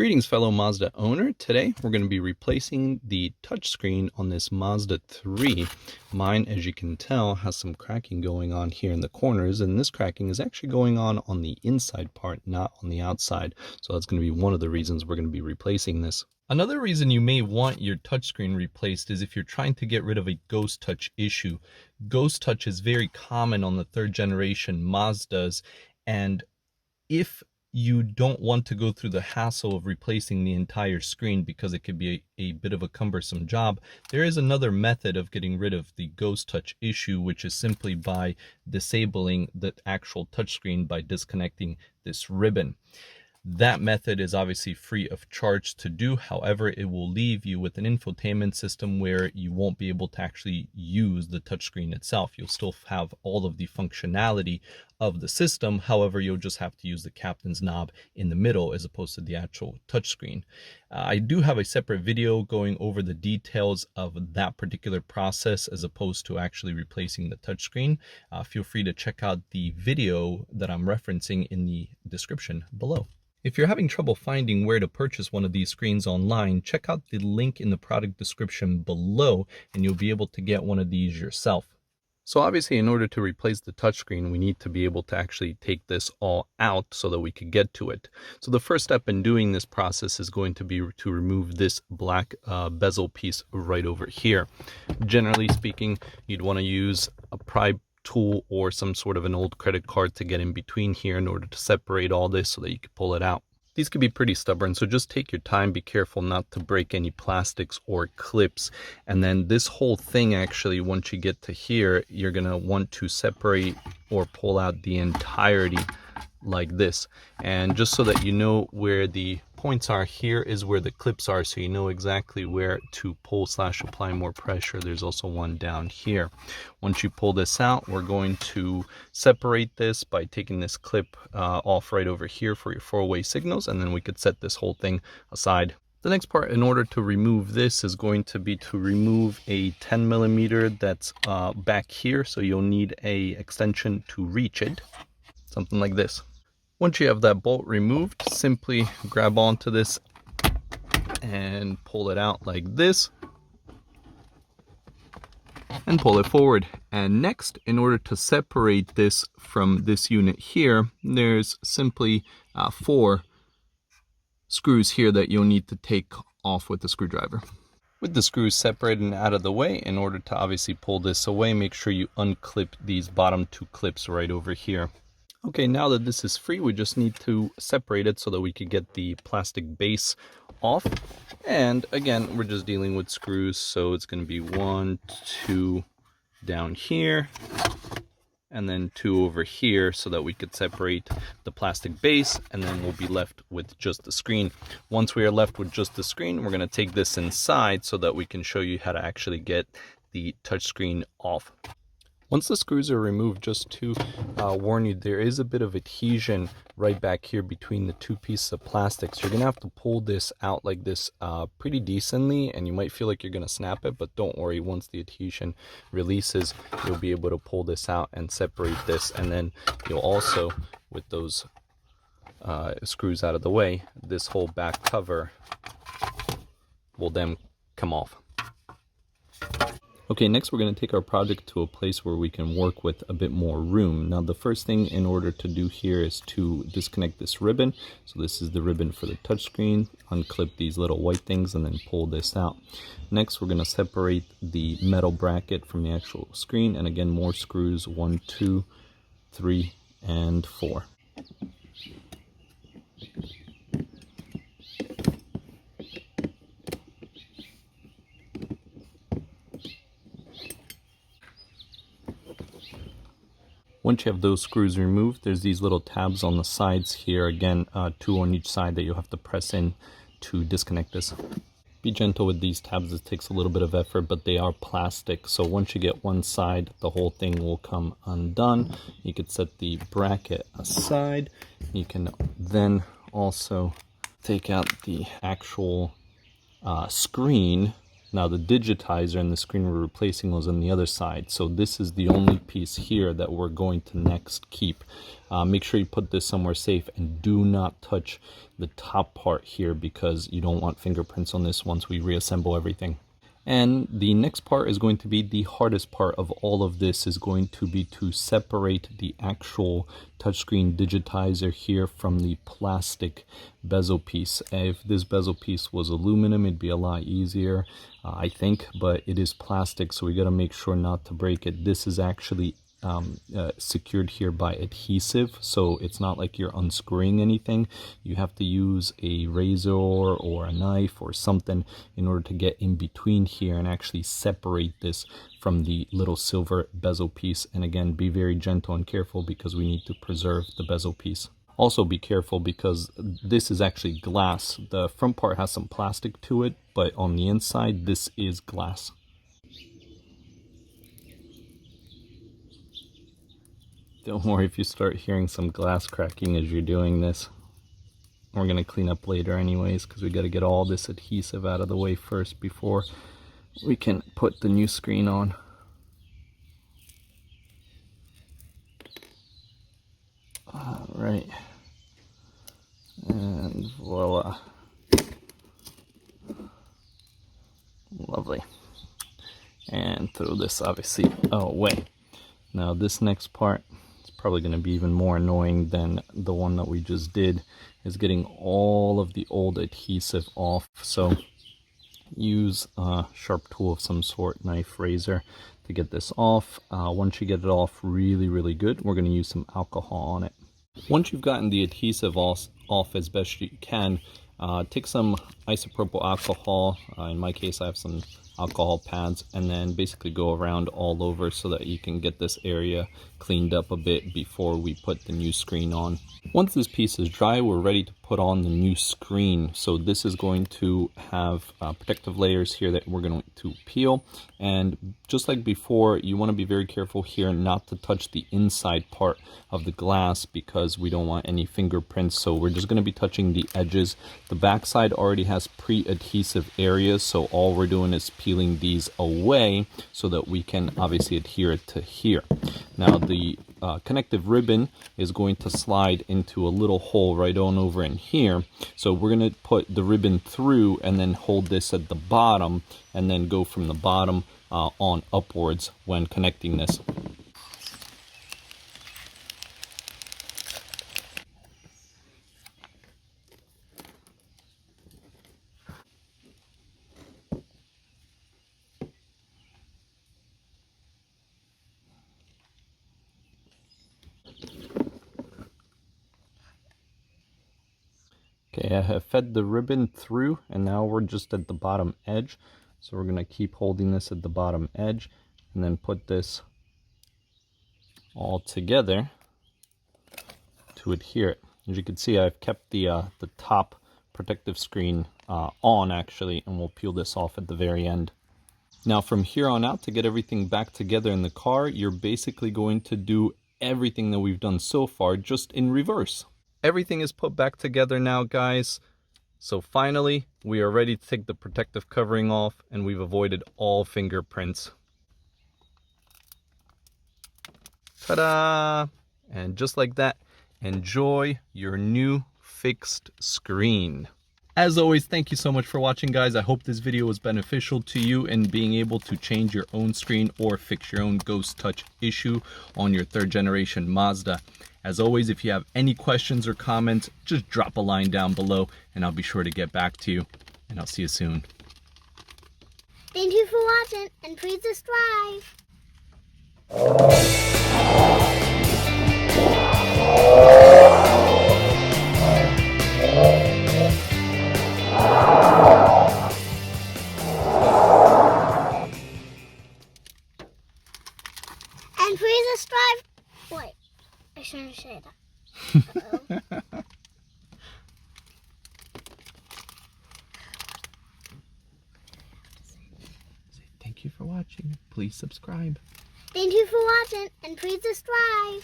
Greetings, fellow Mazda owner. Today we're going to be replacing the touchscreen on this Mazda 3. Mine, as you can tell, has some cracking going on here in the corners, and this cracking is actually going on the inside part, not on the outside. So that's going to be one of the reasons we're going to be replacing this. Another reason you may want your touchscreen replaced is if you're trying to get rid of a ghost touch issue. Ghost touch is very common on the third generation Mazdas, and if you don't want to go through the hassle of replacing the entire screen because it could be a bit of a cumbersome job, there is another method of getting rid of the ghost touch issue, which is simply by disabling the actual touchscreen by disconnecting this ribbon. That method is obviously free of charge to do. However, it will leave you with an infotainment system where you won't be able to actually use the touchscreen itself. You'll still have all of the functionality of the system. However, you'll just have to use the captain's knob in the middle as opposed to the actual touchscreen. I do have a separate video going over the details of that particular process as opposed to actually replacing the touchscreen. Feel free to check out the video that I'm referencing in the description below. If you're having trouble finding where to purchase one of these screens online, check out the link in the product description below and you'll be able to get one of these yourself. So obviously, in order to replace the touchscreen, we need to be able to actually take this all out so that we could get to it. So the first step in doing this process is going to be to remove this black bezel piece right over here. Generally speaking, you'd want to use a pry tool or some sort of an old credit card to get in between here in order to separate all this so that you can pull it out. These can be pretty stubborn, so just take your time, be careful not to break any plastics or clips. And then this whole thing, actually, once you get to here, you're gonna want to separate or pull out the entirety like this. And just so that you know where the points are, here is where the clips are, so you know exactly where to pull / apply more pressure. There's also one down here. Once you pull this out, we're going to separate this by taking this clip off right over here for your 4-way signals, and then we could set this whole thing aside. The next part in order to remove this is going to be to remove a 10mm that's back here, so you'll need a extension to reach it, something like this. Once you have that bolt removed, simply grab onto this and pull it out like this and pull it forward. And next, in order to separate this from this unit here, there's simply 4 screws here that you'll need to take off with the screwdriver. With the screws separated and out of the way, in order to obviously pull this away, make sure you unclip these bottom 2 clips right over here. Okay, now that this is free, we just need to separate it so that we can get the plastic base off. And again, we're just dealing with screws, so it's going to be 1, 2 down here, and then 2 over here so that we could separate the plastic base, and then we'll be left with just the screen. Once we are left with just the screen, we're going to take this inside so that we can show you how to actually get the touchscreen off. Once the screws are removed, just to warn you, there is a bit of adhesion right back here between the 2 pieces of plastic. So you're going to have to pull this out like this pretty decently, and you might feel like you're going to snap it, but don't worry. Once the adhesion releases, you'll be able to pull this out and separate this. And then you'll also, with those screws out of the way, this whole back cover will then come off. Okay, next we're going to take our project to a place where we can work with a bit more room. Now, the first thing in order to do here is to disconnect this ribbon. So this is the ribbon for the touchscreen. Unclip these little white things and then pull this out. Next, we're going to separate the metal bracket from the actual screen. And again, more screws, 1, 2, 3, and 4. Once you have those screws removed, there's these little tabs on the sides here. Again, 2 on each side that you'll have to press in to disconnect this. Be gentle with these tabs. It takes a little bit of effort, but they are plastic. So once you get one side, the whole thing will come undone. You could set the bracket aside. You can then also take out the actual screen Now the digitizer and the screen we're replacing was on the other side, so this is the only piece here that we're going to next keep. Make sure you put this somewhere safe and do not touch the top part here because you don't want fingerprints on this once we reassemble everything. And the next part is going to be the hardest part of all of this, is going to be to separate the actual touchscreen digitizer here from the plastic bezel piece. If this bezel piece was aluminum, it'd be a lot easier, I think, but it is plastic, so we got to make sure not to break it. This is actually secured here by adhesive, so it's not like you're unscrewing anything. You have to use a razor or a knife or something in order to get in between here and actually separate this from the little silver bezel piece. And again, be very gentle and careful because we need to preserve the bezel piece. Also be careful because this is actually glass. The front part has some plastic to it, but on the inside this is glass. Don't worry if you start hearing some glass cracking as you're doing this. We're going to clean up later anyways because we got to get all this adhesive out of the way first before we can put the new screen on. Alright. And voila. Lovely. And throw this obviously away. Now this next part, probably going to be even more annoying than the one that we just did, is getting all of the old adhesive off. So use a sharp tool of some sort, knife, razor, to get this off. Once you get it off really good, we're going to use some alcohol on it. Once you've gotten the adhesive off as best you can, take some isopropyl alcohol. In my case, I have some alcohol pads, and then basically go around all over so that you can get this area cleaned up a bit before we put the new screen on. Once this piece is dry, we're ready to put on the new screen. So this is going to have protective layers here that we're going to peel, and just like before, you want to be very careful here not to touch the inside part of the glass because we don't want any fingerprints. So we're just going to be touching the edges. The back side already has pre-adhesive areas, so all we're doing is peeling these away so that we can obviously adhere it to here. Now the connective ribbon is going to slide into a little hole right on over in here, so we're going to put the ribbon through and then hold this at the bottom and then go from the bottom on upwards when connecting this. Okay, I have fed the ribbon through and now we're just at the bottom edge. So we're going to keep holding this at the bottom edge and then put this all together to adhere it. As you can see, I've kept the top protective screen on actually, and we'll peel this off at the very end. Now from here on out, to get everything back together in the car, you're basically going to do everything that we've done so far, just in reverse. Everything is put back together now, guys. So finally, we are ready to take the protective covering off, and we've avoided all fingerprints. Ta-da! And just like that, enjoy your new fixed screen. As always, thank you so much for watching, guys. I hope this video was beneficial to you in being able to change your own screen or fix your own ghost touch issue on your 3rd generation Mazda. As always, if you have any questions or comments, just drop a line down below and I'll be sure to get back to you. And I'll see you soon. Thank you for watching, and please subscribe. And please subscribe. Wait, I shouldn't say that. Uh-oh. Thank you for watching. Please subscribe. Thank you for watching, and please subscribe.